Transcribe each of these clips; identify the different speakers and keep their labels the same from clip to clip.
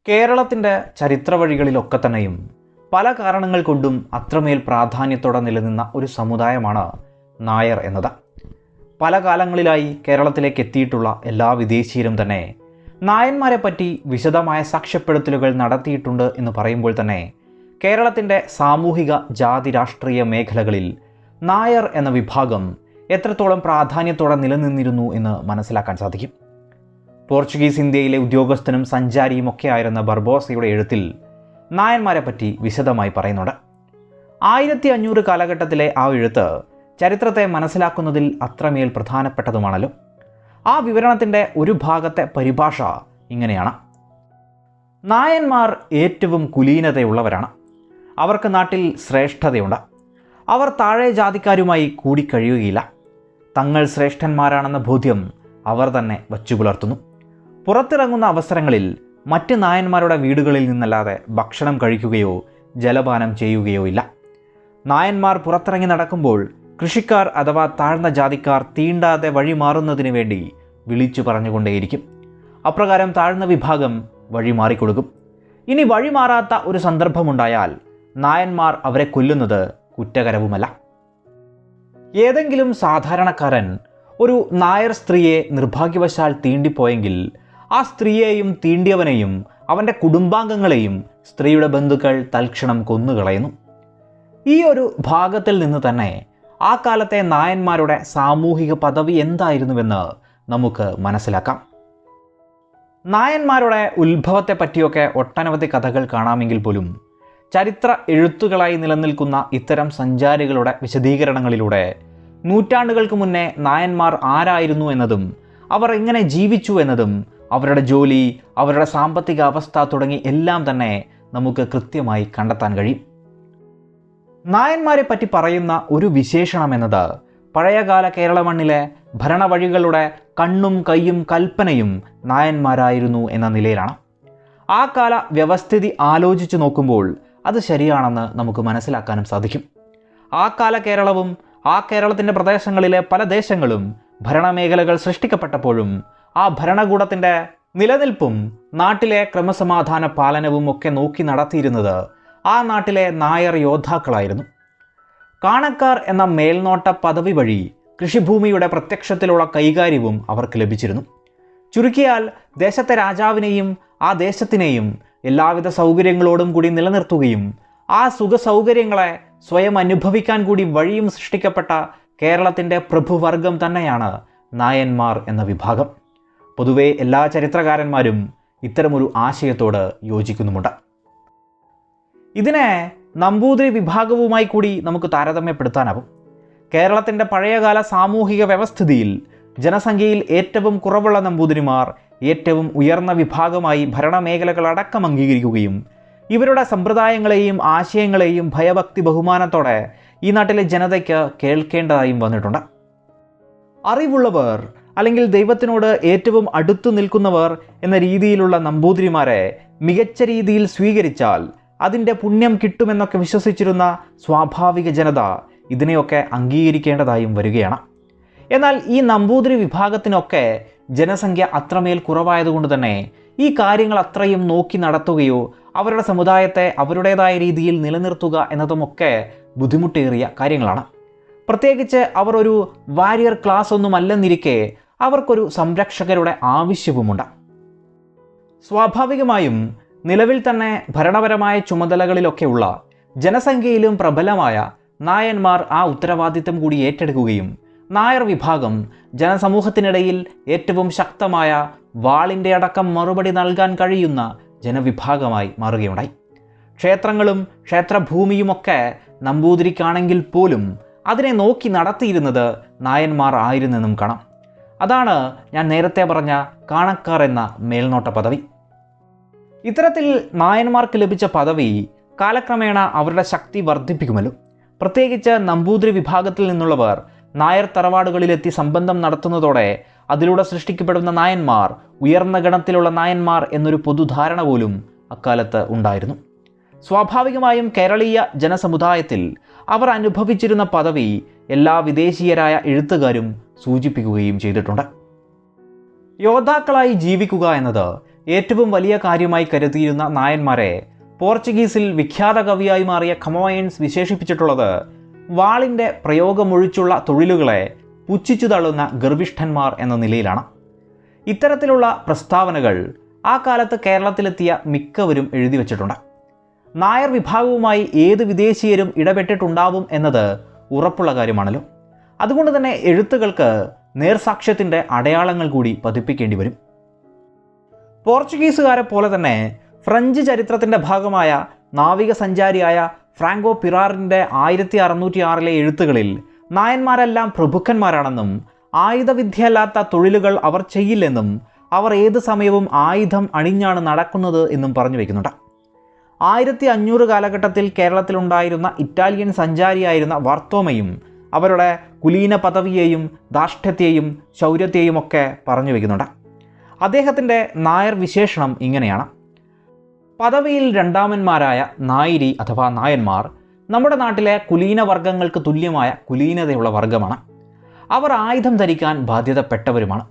Speaker 1: കേരളത്തിൻ്റെ ചരിത്ര വഴികളിലൊക്കെ തന്നെയും പല കാരണങ്ങൾ കൊണ്ടും അത്രമേൽ പ്രാധാന്യത്തോടെ നിലനിന്ന ഒരു സമുദായമാണ് നായർ എന്നത്. പല കാലങ്ങളിലായി കേരളത്തിലേക്ക് എത്തിയിട്ടുള്ള എല്ലാ വിദേശീയരും തന്നെ നായന്മാരെ പറ്റി വിശദമായ സാക്ഷ്യപ്പെടുത്തലുകൾ നടത്തിയിട്ടുണ്ട് എന്ന് പറയുമ്പോൾ തന്നെ കേരളത്തിൻ്റെ സാമൂഹിക ജാതി രാഷ്ട്രീയ മേഖലകളിൽ നായർ എന്ന വിഭാഗം എത്രത്തോളം പ്രാധാന്യത്തോടെ നിലനിന്നിരുന്നു എന്ന് മനസ്സിലാക്കാൻ സാധിക്കും. പോർച്ചുഗീസ് ഇന്ത്യയിലെ ഉദ്യോഗസ്ഥനും സഞ്ചാരിയും ഒക്കെ ആയിരുന്ന ബർബോസയുടെ എഴുത്തിൽ നായന്മാരെ പറ്റി വിശദമായി പറയുന്നുണ്ട്. 1500 കാലഘട്ടത്തിലെ ആ എഴുത്ത് ചരിത്രത്തെ മനസ്സിലാക്കുന്നതിൽ അത്രമേൽ പ്രധാനപ്പെട്ടതുമാണല്ലോ. ആ വിവരണത്തിൻ്റെ ഒരു ഭാഗത്തെ പരിഭാഷ ഇങ്ങനെയാണ്: നായന്മാർ ഏറ്റവും കുലീനതയുള്ളവരാണ്. അവർക്ക് നാട്ടിൽ ശ്രേഷ്ഠതയുണ്ട്. അവർ താഴെ ജാതിക്കാരുമായി കൂടിക്കഴിയുകയില്ല. തങ്ങൾ ശ്രേഷ്ഠന്മാരാണെന്ന ബോധ്യം അവർ തന്നെ വച്ചുപുലർത്തുന്നു. പുറത്തിറങ്ങുന്ന അവസരങ്ങളിൽ മറ്റ് നായന്മാരുടെ വീടുകളിൽ നിന്നല്ലാതെ ഭക്ഷണം കഴിക്കുകയോ ജലപാനം ചെയ്യുകയോ ഇല്ല. നായന്മാർ പുറത്തിറങ്ങി നടക്കുമ്പോൾ കൃഷിക്കാർ അഥവാ താഴ്ന്ന ജാതിക്കാർ തീണ്ടാതെ വഴിമാറുന്നതിന് വേണ്ടി വിളിച്ചു പറഞ്ഞുകൊണ്ടേയിരിക്കും. അപ്രകാരം താഴ്ന്ന വിഭാഗം വഴിമാറിക്കൊടുക്കും. ഇനി വഴിമാറാത്ത ഒരു സന്ദർഭമുണ്ടായാൽ നായന്മാർ അവരെ കൊല്ലുന്നത് കുറ്റകരവുമല്ല. ഏതെങ്കിലും സാധാരണക്കാരൻ ഒരു നായർ സ്ത്രീയെ നിർഭാഗ്യവശാൽ തീണ്ടിപ്പോയെങ്കിൽ ആ സ്ത്രീയെയും തീണ്ടിയവനെയും അവൻ്റെ കുടുംബാംഗങ്ങളെയും സ്ത്രീയുടെ ബന്ധുക്കൾ തൽക്ഷണം കൊന്നുകളയുന്നു. ഈ ഒരു ഭാഗത്തിൽ നിന്ന് തന്നെ ആ കാലത്തെ നായന്മാരുടെ സാമൂഹിക പദവി എന്തായിരുന്നുവെന്ന് നമുക്ക് മനസ്സിലാക്കാം. നായന്മാരുടെ ഉത്ഭവത്തെ പറ്റിയൊക്കെ ഒട്ടനവധി കഥകൾ കാണാമെങ്കിൽ പോലും ചരിത്ര എഴുത്തുകളായി നിലനിൽക്കുന്ന ഇത്തരം സഞ്ചാരികളുടെ വിശദീകരണങ്ങളിലൂടെ നൂറ്റാണ്ടുകൾക്ക് മുന്നേ നായന്മാർ ആരായിരുന്നു എന്നതും അവർ എങ്ങനെ ജീവിച്ചു എന്നതും അവരുടെ ജോലി, അവരുടെ സാമ്പത്തിക അവസ്ഥ തുടങ്ങി എല്ലാം തന്നെ നമുക്ക് കൃത്യമായി കണ്ടെത്താൻ കഴിയും. നായന്മാരെ പറ്റി പറയുന്ന ഒരു വിശേഷണം എന്നത് പഴയകാല കേരള മണ്ണിലെ ഭരണവഴികളുടെ കണ്ണും കൈയും കൽപ്പനയും നായന്മാരായിരുന്നു എന്ന നിലയിലാണ്. ആ കാല വ്യവസ്ഥിതി ആലോചിച്ച് നോക്കുമ്പോൾ അത് ശരിയാണെന്ന് നമുക്ക് മനസ്സിലാക്കാനും സാധിക്കും. ആ കാല കേരളവും ആ കേരളത്തിൻ്റെ പ്രദേശങ്ങളിലെ പല ദേശങ്ങളും ഭരണമേഖലകൾ സൃഷ്ടിക്കപ്പെട്ടപ്പോഴും ആ ഭരണകൂടത്തിൻ്റെ നിലനിൽപ്പും നാട്ടിലെ ക്രമസമാധാന പാലനവും ഒക്കെ നോക്കി നടത്തിയിരുന്നത് ആ നാട്ടിലെ നായർ യോദ്ധാക്കളായിരുന്നു. കാണക്കാർ എന്ന മേൽനോട്ട പദവി വഴി കൃഷിഭൂമിയുടെ പ്രത്യക്ഷത്തിലുള്ള കൈകാര്യവും അവർക്ക് ലഭിച്ചിരുന്നു. ചുരുക്കിയാൽ ദേശത്തെ രാജാവിനെയും ആ ദേശത്തിനെയും എല്ലാവിധ സൗകര്യങ്ങളോടും കൂടി നിലനിർത്തുകയും ആ സുഖസൗകര്യങ്ങളെ സ്വയം അനുഭവിക്കാൻ കൂടി വഴിയും സൃഷ്ടിക്കപ്പെട്ട കേരളത്തിൻ്റെ പ്രഭുവർഗം തന്നെയാണ് നായന്മാർ എന്ന വിഭാഗം. പൊതുവെ എല്ലാ ചരിത്രകാരന്മാരും ഇത്തരമൊരു ആശയത്തോട് യോജിക്കുന്നുമുണ്ട്. ഇതിനെ നമ്പൂതിരി വിഭാഗവുമായി കൂടി നമുക്ക് താരതമ്യപ്പെടുത്താനാവും. കേരളത്തിൻ്റെ പഴയകാല സാമൂഹിക വ്യവസ്ഥിതിയിൽ ജനസംഖ്യയിൽ ഏറ്റവും കുറവുള്ള നമ്പൂതിരിമാർ ഏറ്റവും ഉയർന്ന വിഭാഗമായി ഭരണമേഖലകളടക്കം അംഗീകരിക്കുകയും ഇവരുടെ സമ്പ്രദായങ്ങളെയും ആശയങ്ങളെയും ഭയഭക്തി ബഹുമാനത്തോടെ ഈ നാട്ടിലെ ജനതയ്ക്ക് കേൾക്കേണ്ടതായും വന്നിട്ടുണ്ട്. അറിവുള്ളവർ അല്ലെങ്കിൽ ദൈവത്തിനോട് ഏറ്റവും അടുത്തു നിൽക്കുന്നവർ എന്ന രീതിയിലുള്ള നമ്പൂതിരിമാരെ മികച്ച രീതിയിൽ സ്വീകരിച്ചാൽ അതിൻ്റെ പുണ്യം കിട്ടുമെന്നൊക്കെ വിശ്വസിച്ചിരുന്ന സ്വാഭാവിക ജനത ഇതിനെയൊക്കെ അംഗീകരിക്കേണ്ടതായും വരികയാണ്. എന്നാൽ ഈ നമ്പൂതിരി വിഭാഗത്തിനൊക്കെ ജനസംഖ്യ അത്രമേൽ കുറവായതുകൊണ്ട് തന്നെ ഈ കാര്യങ്ങൾ അത്രയും നോക്കി നടത്തുകയോ അവരുടെ സമുദായത്തെ അവരുടേതായ രീതിയിൽ നിലനിർത്തുക എന്നതുമൊക്കെ ബുദ്ധിമുട്ടേറിയ കാര്യങ്ങളാണ്. പ്രത്യേകിച്ച് അവർ ഒരു വാരിയർ ക്ലാസ് ഒന്നുമല്ലെന്നിരിക്കെ അവർക്കൊരു സംരക്ഷകരുടെ ആവശ്യവുമുണ്ട്. സ്വാഭാവികമായും നിലവിൽ തന്നെ ഭരണപരമായ ചുമതലകളിലൊക്കെയുള്ള ജനസംഖ്യയിലും പ്രബലമായ നായന്മാർ ആ ഉത്തരവാദിത്തം കൂടി ഏറ്റെടുക്കുകയും നായർ വിഭാഗം ജനസമൂഹത്തിനിടയിൽ ഏറ്റവും ശക്തമായ വാളിൻ്റെ അടക്കം മറുപടി നൽകാൻ കഴിയുന്ന ജനവിഭാഗമായി മാറുകയുണ്ടായി. ക്ഷേത്രങ്ങളും ക്ഷേത്രഭൂമിയുമൊക്കെ നമ്പൂതിരിക്കാണെങ്കിൽ പോലും അതിനെ നോക്കി നടത്തിയിരുന്നത് നായന്മാർ ആയിരുന്നെന്നും കാണാം. അതാണ് ഞാൻ നേരത്തെ പറഞ്ഞ കാണക്കാർ എന്ന മേൽനോട്ട പദവി. ഇത്തരത്തിൽ നായന്മാർക്ക് ലഭിച്ച പദവി കാലക്രമേണ അവരുടെ ശക്തി വർദ്ധിപ്പിക്കുമല്ലോ. പ്രത്യേകിച്ച് നമ്പൂതിരി വിഭാഗത്തിൽ നിന്നുള്ളവർ നായർ തറവാടുകളിലെത്തി സംബന്ധം നടത്തുന്നതോടെ അതിലൂടെ സൃഷ്ടിക്കപ്പെടുന്ന നായന്മാർ ഉയർന്ന ഗണത്തിലുള്ള നായന്മാർ എന്നൊരു പൊതുധാരണ പോലും അക്കാലത്ത് ഉണ്ടായിരുന്നു. സ്വാഭാവികമായും കേരളീയ ജനസമുദായത്തിൽ അവർ അനുഭവിച്ചിരുന്ന പദവി എല്ലാ വിദേശീയരായ എഴുത്തുകാരും സൂചിപ്പിക്കുകയും ചെയ്തിട്ടുണ്ട്. യോദ്ധാക്കളായി ജീവിക്കുക എന്നത് ഏറ്റവും വലിയ കാര്യമായി കരുതിയിരുന്ന നായന്മാരെ പോർച്ചുഗീസിൽ വിഖ്യാത കവിയായി മാറിയ കമോയൻസ് വിശേഷിപ്പിച്ചിട്ടുള്ളത് വാളിൻ്റെ പ്രയോഗമൊഴിച്ചുള്ള തൊഴിലുകളെ പുച്ഛിച്ചു തള്ളുന്ന ഗർവിഷ്ഠന്മാർ എന്ന നിലയിലാണ്. ഇത്തരത്തിലുള്ള പ്രസ്താവനകൾ ആ കാലത്ത് കേരളത്തിലെത്തിയ മിക്കവരും എഴുതി വച്ചിട്ടുണ്ട്. നായർ വിഭാഗവുമായി ഏത് വിദേശീയരും ഇടപെട്ടിട്ടുണ്ടാവും എന്നത് ഉറപ്പുള്ള കാര്യമാണല്ലോ. അതുകൊണ്ട് തന്നെ എഴുത്തുകൾക്ക് നേർസാക്ഷ്യത്തിൻ്റെ അടയാളങ്ങൾ കൂടി പതിപ്പിക്കേണ്ടി വരും. പോർച്ചുഗീസുകാരെ പോലെ തന്നെ ഫ്രഞ്ച് ചരിത്രത്തിൻ്റെ ഭാഗമായ നാവിക സഞ്ചാരിയായ ഫ്രാങ്കോ പിറാറിൻ്റെ 1606 എഴുത്തുകളിൽ നായന്മാരെല്ലാം പ്രഭുക്കന്മാരാണെന്നും ആയുധവിദ്യയല്ലാത്ത തൊഴിലുകൾ അവർ ചെയ്യില്ലെന്നും അവർ ഏത് സമയവും ആയുധം അണിഞ്ഞാണ് നടക്കുന്നത് എന്നും പറഞ്ഞു വയ്ക്കുന്നുണ്ട്. 1500 കാലഘട്ടത്തിൽ കേരളത്തിലുണ്ടായിരുന്ന ഇറ്റാലിയൻ സഞ്ചാരിയായിരുന്ന വാർത്തോമയും അവരുടെ കുലീന പദവിയെയും ധാർഷ്ട്യത്തെയും ശൗര്യത്തെയും ഒക്കെ പറഞ്ഞു വയ്ക്കുന്നുണ്ട്. അദ്ദേഹത്തിൻ്റെ നായർ വിശേഷണം ഇങ്ങനെയാണ്: പദവിയിൽ രണ്ടാമന്മാരായ നായിരി അഥവാ നായന്മാർ നമ്മുടെ നാട്ടിലെ കുലീന വർഗ്ഗങ്ങൾക്ക് തുല്യമായ കുലീനതയുള്ള വർഗ്ഗമാണ്. അവർ ആയുധം ധരിക്കാൻ ബാധ്യതപ്പെട്ടവരുമാണ്.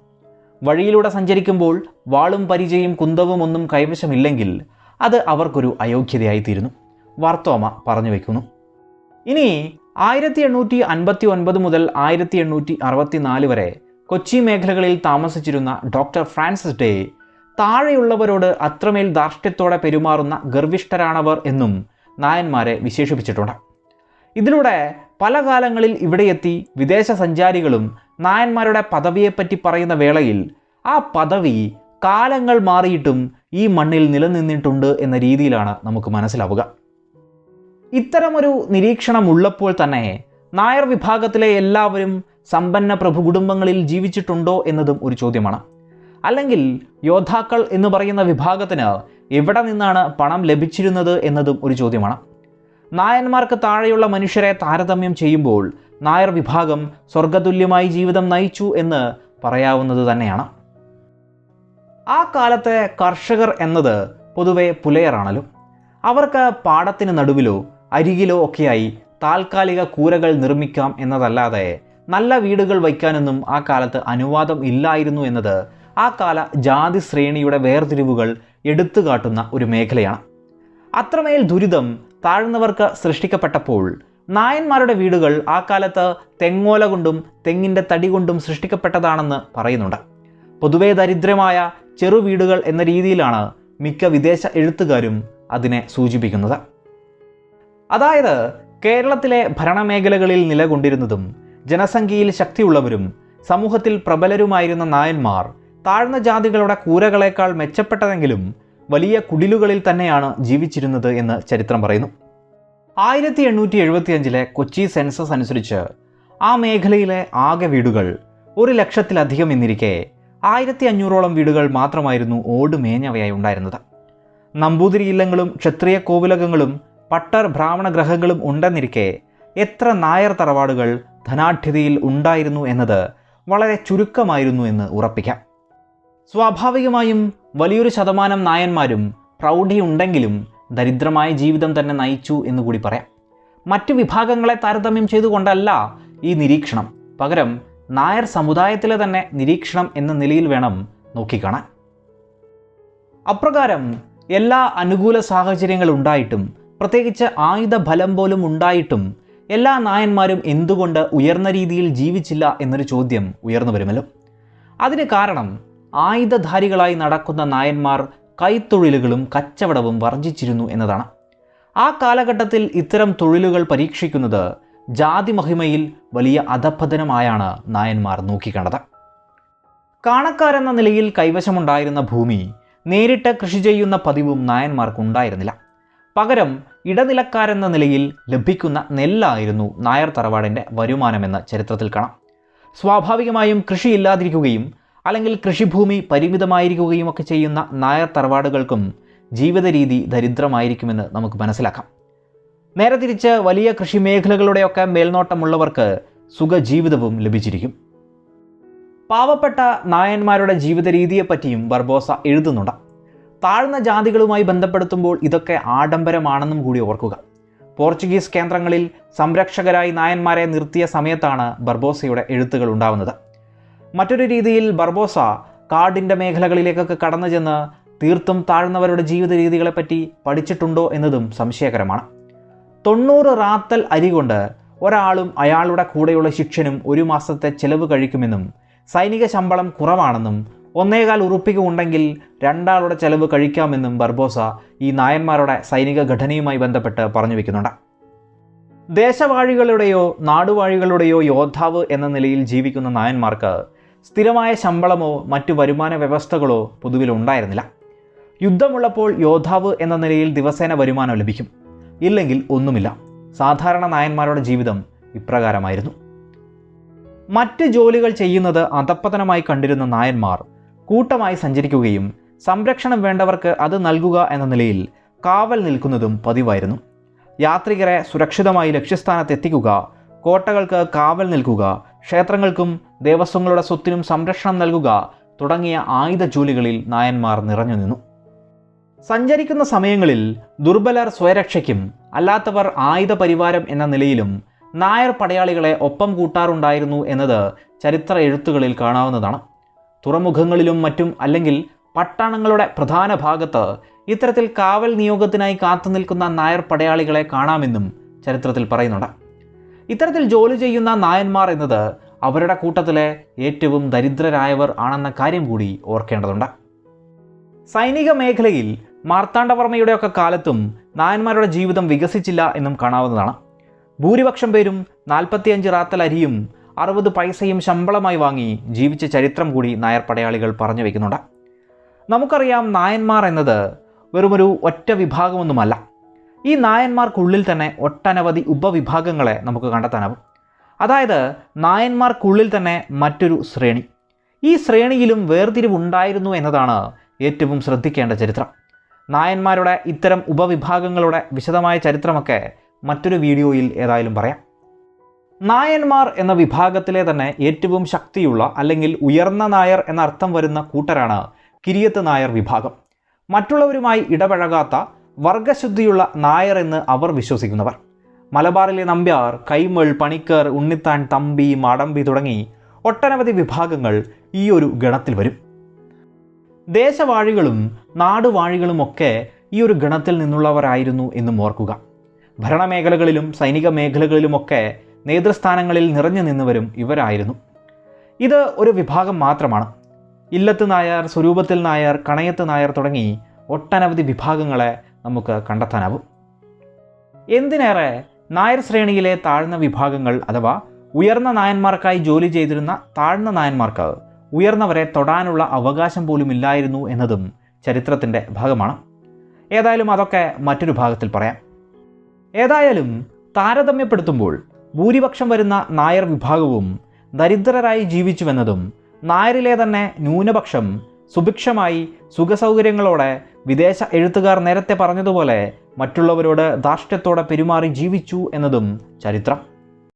Speaker 1: വഴിയിലൂടെ സഞ്ചരിക്കുമ്പോൾ വാളും പരിചയും കുന്തവും ഒന്നും കൈവശമില്ലെങ്കിൽ അത് അവർക്കൊരു അയോഗ്യതയായിത്തീരുന്നു, വാർത്തോമ പറഞ്ഞു വയ്ക്കുന്നു. ഇനി 1859 മുതൽ 1864 വരെ കൊച്ചി മേഖലകളിൽ താമസിച്ചിരുന്ന ഡോക്ടർ ഫ്രാൻസിസ് ഡേ താഴെയുള്ളവരോട് അത്രമേൽ ധാർഷ്ട്യത്തോടെ പെരുമാറുന്ന ഗർവിഷ്ഠരാണവർ എന്നും നായന്മാരെ വിശേഷിപ്പിച്ചിട്ടുണ്ട്. ഇതിലൂടെ പല കാലങ്ങളിൽ ഇവിടെയെത്തി വിദേശ സഞ്ചാരികളും നായന്മാരുടെ പദവിയെപ്പറ്റി പറയുന്ന വേളയിൽ ആ പദവി കാലങ്ങൾ മാറിയിട്ടും ഈ മണ്ണിൽ നിലനിന്നിട്ടുണ്ട് എന്ന രീതിയിലാണ് നമുക്ക് മനസ്സിലാവുക. ഇത്തരമൊരു നിരീക്ഷണം ഉള്ളപ്പോൾ തന്നെ നായർ വിഭാഗത്തിലെ എല്ലാവരും സമ്പന്ന പ്രഭു കുടുംബങ്ങളിൽ ജീവിച്ചിട്ടുണ്ടോ എന്നതും ഒരു ചോദ്യമാണ്. അല്ലെങ്കിൽ യോദ്ധാക്കൾ എന്ന് പറയുന്ന വിഭാഗത്തിന് എവിടെ നിന്നാണ് പണം ലഭിച്ചിരുന്നത് എന്നതും ഒരു ചോദ്യമാണ്. നായന്മാർക്ക് താഴെയുള്ള മനുഷ്യരെ താരതമ്യം ചെയ്യുമ്പോൾ നായർ വിഭാഗം സ്വർഗതുല്യമായി ജീവിതം നയിച്ചു എന്ന് പറയാവുന്നത് തന്നെയാണ്. ആ കാലത്തെ കർഷകർ എന്നത് പൊതുവെ പുലയറാണല്ലോ. അവർക്ക് പാടത്തിന് നടുവിലോ അരികിലോ ഒക്കെയായി താൽക്കാലിക കൂരകൾ നിർമ്മിക്കാം എന്നതല്ലാതെ നല്ല വീടുകൾ വയ്ക്കാനൊന്നും ആ കാലത്ത് അനുവാദം ഇല്ലായിരുന്നു എന്നത് ആ കാല ജാതി ശ്രേണിയുടെ വേർതിരിവുകൾ എടുത്തു കാട്ടുന്ന ഒരു മേഖലയാണ്. അത്രമേൽ ദുരിതം താഴ്ന്നവർക്ക് സൃഷ്ടിക്കപ്പെട്ടപ്പോൾ നായന്മാരുടെ വീടുകൾ ആ കാലത്ത് തെങ്ങോല കൊണ്ടും തെങ്ങിൻ്റെ തടി കൊണ്ടും സൃഷ്ടിക്കപ്പെട്ടതാണെന്ന് പറയുന്നുണ്ട്. പൊതുവെ ദരിദ്രമായ ചെറുവീടുകൾ എന്ന രീതിയിലാണ് മിക്ക വിദേശ എഴുത്തുകാരും അതിനെ സൂചിപ്പിക്കുന്നത്. അതായത് കേരളത്തിലെ ഭരണമേഖലകളിൽ നിലകൊണ്ടിരുന്നതും ജനസംഖ്യയിൽ ശക്തിയുള്ളവരും സമൂഹത്തിൽ പ്രബലരുമായിരുന്ന നായന്മാർ താഴ്ന്ന ജാതികളുടെ കൂരകളേക്കാൾ മെച്ചപ്പെട്ടതെങ്കിലും വലിയ കുടിലുകളിൽ തന്നെയാണ് ജീവിച്ചിരുന്നത് എന്ന് ചരിത്രം പറയുന്നു. 1875 കൊച്ചി സെൻസസ് അനുസരിച്ച് ആ മേഖലയിലെ ആകെ വീടുകൾ 1,00,000-ലധികം എന്നിരിക്കെ 1500ഓളം വീടുകൾ മാത്രമായിരുന്നു ഓട് മേഞ്ഞവയായി ഉണ്ടായിരുന്നത്. നമ്പൂതിരി ഇല്ലങ്ങളും ക്ഷത്രിയ കോവിലകങ്ങളും പട്ടർ ബ്രാഹ്മണ ഗ്രഹങ്ങളും ഉണ്ടെന്നിരിക്കെ എത്ര നായർ തറവാടുകൾ ധനാഢ്യതയിൽ ഉണ്ടായിരുന്നു എന്നത് വളരെ ചുരുക്കമായിരുന്നു എന്ന് ഉറപ്പിക്കാം. സ്വാഭാവികമായും വലിയൊരു ശതമാനം നായന്മാരും പ്രൗഢിയുണ്ടെങ്കിലും ദരിദ്രമായ ജീവിതം തന്നെ നയിച്ചു എന്നുകൂടി പറയാം. മറ്റു വിഭാഗങ്ങളെ താരതമ്യം ചെയ്തുകൊണ്ടല്ല ഈ നിരീക്ഷണം, പകരം നായർ സമുദായത്തിലെ തന്നെ നിരീക്ഷണം എന്ന നിലയിൽ വേണം നോക്കിക്കാണാൻ. അപ്രകാരം എല്ലാ അനുകൂല സാഹചര്യങ്ങൾ ഉണ്ടായിട്ടും, പ്രത്യേകിച്ച് ആയുധ ബലം പോലും ഉണ്ടായിട്ടും എല്ലാ നായന്മാരും എന്തുകൊണ്ട് ഉയർന്ന രീതിയിൽ ജീവിച്ചില്ല എന്നൊരു ചോദ്യം ഉയർന്നു വരുമല്ലോ. അതിന് കാരണം ആയുധധാരികളായി നടക്കുന്ന നായന്മാർ കൈത്തൊഴിലുകളും കച്ചവടവും വർജിച്ചിരുന്നു എന്നതാണ്. ആ കാലഘട്ടത്തിൽ ഇത്തരം തൊഴിലുകൾ പരീക്ഷിക്കുന്നത് ജാതി മഹിമയിൽ വലിയ അധപ്പതനമായാണ് നായന്മാർ നോക്കിക്കണ്ടത്. കാണക്കാരെന്ന നിലയിൽ കൈവശമുണ്ടായിരുന്ന ഭൂമി നേരിട്ട് കൃഷി ചെയ്യുന്ന പതിവും നായന്മാർക്കുണ്ടായിരുന്നില്ല. പകരം ഇടനിലക്കാരെന്ന നിലയിൽ ലഭിക്കുന്ന നെല്ലായിരുന്നു നായർ തറവാടിൻ്റെ വരുമാനമെന്ന് ചരിത്രത്തിൽ കാണാം. സ്വാഭാവികമായും കൃഷിയില്ലാതിരിക്കുകയും അല്ലെങ്കിൽ കൃഷിഭൂമി പരിമിതമായിരിക്കുകയും ഒക്കെ ചെയ്യുന്ന നായർ തറവാടുകൾക്കും ജീവിത രീതി ദരിദ്രമായിരിക്കുമെന്ന് നമുക്ക് മനസ്സിലാക്കാം. നേരെ തിരിച്ച് വലിയ കൃഷിമേഖലകളുടെയൊക്കെ മേൽനോട്ടമുള്ളവർക്ക് സുഖജീവിതവും ലഭിച്ചിരിക്കും. പാവപ്പെട്ട നായന്മാരുടെ ജീവിത രീതിയെപ്പറ്റിയും ബർബോസ എഴുതുന്നുണ്ട്. താഴ്ന്ന ജാതികളുമായി ബന്ധപ്പെടുത്തുമ്പോൾ ഇതൊക്കെ ആഡംബരമാണെന്നും കൂടി ഓർക്കുക. പോർച്ചുഗീസ് കേന്ദ്രങ്ങളിൽ സംരക്ഷകരായി നായന്മാരെ നിർത്തിയ സമയത്താണ് ബർബോസയുടെ എഴുത്തുകൾ ഉണ്ടാവുന്നത്. മറ്റൊരു രീതിയിൽ ബർബോസ കാടിൻ്റെ മേഖലകളിലേക്കൊക്കെ കടന്നു ചെന്ന് തീർത്തും താഴ്ന്നവരുടെ ജീവിത രീതികളെപ്പറ്റി പഠിച്ചിട്ടുണ്ടോ എന്നതും സംശയകരമാണ്. 90 റാത്തൽ അരി കൊണ്ട് ഒരാളും അയാളുടെ കൂടെയുള്ള ശിഷ്യനും 1 മാസത്തെ ചെലവ് കഴിക്കുമെന്നും സൈനിക ശമ്പളം കുറവാണെന്നും 1.25 ഉറുപ്പിക ഉണ്ടെങ്കിൽ 2 ആളുടെ ചെലവ് കഴിക്കാമെന്നും ബർബോസ ഈ നായന്മാരുടെ സൈനിക ഘടനയുമായി ബന്ധപ്പെട്ട് പറഞ്ഞു വയ്ക്കുന്നുണ്ട്. ദേശവാഴികളുടെയോ നാടുവാഴികളുടെയോ യോദ്ധാവ് എന്ന നിലയിൽ ജീവിക്കുന്ന നായന്മാർക്ക് സ്ഥിരമായ ശമ്പളമോ മറ്റു വരുമാന വ്യവസ്ഥകളോ പൊതുവിൽ ഉണ്ടായിരുന്നില്ല. യുദ്ധമുള്ളപ്പോൾ യോദ്ധാവ് എന്ന നിലയിൽ ദിവസേന വരുമാനം ലഭിക്കും, ഇല്ലെങ്കിൽ ഒന്നുമില്ല. സാധാരണ നായന്മാരുടെ ജീവിതം ഇപ്രകാരമായിരുന്നു. മറ്റ് ജോലികൾ ചെയ്യുന്നത് അധപ്പതനമായി കണ്ടിരുന്ന നായന്മാർ കൂട്ടമായി സഞ്ചരിക്കുകയും സംരക്ഷണം വേണ്ടവർക്ക് അത് നൽകുക എന്ന നിലയിൽ കാവൽ നിൽക്കുന്നതും പതിവായിരുന്നു. യാത്രികരെ സുരക്ഷിതമായി ലക്ഷ്യസ്ഥാനത്തെത്തിക്കുക, കോട്ടകൾക്ക് കാവൽ നിൽക്കുക, ക്ഷേത്രങ്ങൾക്കും ദേവസ്വങ്ങളുടെ സ്വത്തിനും സംരക്ഷണം നൽകുക തുടങ്ങിയ ആയുധ ജോലികളിൽ നായന്മാർ നിറഞ്ഞു നിന്നു. സഞ്ചരിക്കുന്ന സമയങ്ങളിൽ ദുർബലർ സ്വയരക്ഷയ്ക്കും അല്ലാത്തവർ ആയുധ പരിവാരം എന്ന നിലയിലും നായർ പടയാളികളെ ഒപ്പം കൂട്ടാറുണ്ടായിരുന്നു എന്നത് ചരിത്ര എഴുത്തുകളിൽ കാണാവുന്നതാണ്. തുറമുഖങ്ങളിലും മറ്റും അല്ലെങ്കിൽ പട്ടണങ്ങളുടെ പ്രധാന ഭാഗത്ത് ഇത്തരത്തിൽ കാവൽ നിയോഗത്തിനായി കാത്തുനിൽക്കുന്ന നായർ പടയാളികളെ കാണാമെന്നും ചരിത്രത്തിൽ പറയുന്നുണ്ട്. ഇത്തരത്തിൽ ജോലി ചെയ്യുന്ന നായന്മാർ എന്നത് അവരുടെ കൂട്ടത്തിലെ ഏറ്റവും ദരിദ്രരായവർ ആണെന്ന കാര്യം കൂടി ഓർക്കേണ്ടതുണ്ട്. സൈനിക മേഖലയിൽ മാർത്താണ്ഡവർമ്മയുടെയൊക്കെ കാലത്തും നായന്മാരുടെ ജീവിതം വികസിച്ചില്ല എന്നും കാണാവുന്നതാണ്. ഭൂരിപക്ഷം പേരും 45 റാത്തൽ അരിയും 60 പൈസയും ശമ്പളമായി വാങ്ങി ജീവിച്ച ചരിത്രം കൂടി നായർ പടയാളികൾ പറഞ്ഞു വയ്ക്കുന്നുണ്ട്. നമുക്കറിയാം, നായന്മാർ എന്നത് വെറുമൊരു ഒറ്റ വിഭാഗമൊന്നുമല്ല. ഈ നായന്മാർക്കുള്ളിൽ തന്നെ ഒട്ടനവധി ഉപവിഭാഗങ്ങളെ നമുക്ക് കണ്ടെത്താനാവും. അതായത് നായന്മാർക്കുള്ളിൽ തന്നെ മറ്റൊരു ശ്രേണി. ഈ ശ്രേണിയിലും വേർതിരിവുണ്ടായിരുന്നു എന്നതാണ് ഏറ്റവും ശ്രദ്ധിക്കേണ്ട ചരിത്രം. നായന്മാരുടെ ഇത്തരം ഉപവിഭാഗങ്ങളുടെ വിശദമായ ചരിത്രമൊക്കെ മറ്റൊരു വീഡിയോയിൽ ഏതായാലും പറയാം. നായന്മാർ എന്ന വിഭാഗത്തിലെ തന്നെ ഏറ്റവും ശക്തിയുള്ള അല്ലെങ്കിൽ ഉയർന്ന നായർ എന്ന അർത്ഥം വരുന്ന കൂട്ടരാണ് കിരിയത്ത് നായർ വിഭാഗം. മറ്റുള്ളവരുമായി ഇടപഴകാത്ത വർഗശുദ്ധിയുള്ള നായർ എന്ന് അവർ വിശ്വസിക്കുന്നവർ. മലബാറിലെ നമ്പ്യാർ, കൈമൾ, പണിക്കർ, ഉണ്ണിത്താൻ, തമ്പി, മാടമ്പി തുടങ്ങി ഒട്ടനവധി വിഭാഗങ്ങൾ ഈ ഒരു ഗണത്തിൽ വരും. ദേശവാഴികളും നാടുവാഴികളുമൊക്കെ ഈ ഒരു ഗണത്തിൽ നിന്നുള്ളവരായിരുന്നു എന്നും ഓർക്കുക. ഭരണമേഖലകളിലും സൈനിക മേഖലകളിലുമൊക്കെ നേതൃസ്ഥാനങ്ങളിൽ നിറഞ്ഞു നിന്നവരും ഇവരായിരുന്നു. ഇത് ഒരു വിഭാഗം മാത്രമാണ്. ഇല്ലത്ത് നായർ, സ്വരൂപത്തിൽ നായർ, കണയത്ത് നായർ തുടങ്ങി ഒട്ടനവധി വിഭാഗങ്ങളെ നമുക്ക് കണ്ടെത്താനാവും. എന്തിനേറെ, നായർ ശ്രേണിയിലെ താഴ്ന്ന വിഭാഗങ്ങൾ അഥവാ ഉയർന്ന നായന്മാർക്കായി ജോലി ചെയ്തിരുന്ന താഴ്ന്ന നായന്മാർക്ക് ഉയർന്നവരെ തൊടാനുള്ള അവകാശം പോലും ഇല്ലായിരുന്നു എന്നതും ചരിത്രത്തിൻ്റെ ഭാഗമാണ്. ഏതായാലും അതൊക്കെ മറ്റൊരു ഭാഗത്തിൽ പറയാം. ഏതായാലും താരതമ്യപ്പെടുത്തുമ്പോൾ ഭൂരിപക്ഷം വരുന്ന നായർ വിഭാഗവും ദരിദ്രരായി ജീവിച്ചുവെന്നതും നായരിലെ തന്നെ ന്യൂനപക്ഷം സുഭിക്ഷമായി സുഖസൗകര്യങ്ങളോടെ വിദേശ എഴുത്തുകാർ നേരത്തെ പറഞ്ഞതുപോലെ മറ്റുള്ളവരോട് ധാർഷ്ട്യത്തോടെ പെരുമാറി ജീവിച്ചു എന്നതും ചരിത്രം.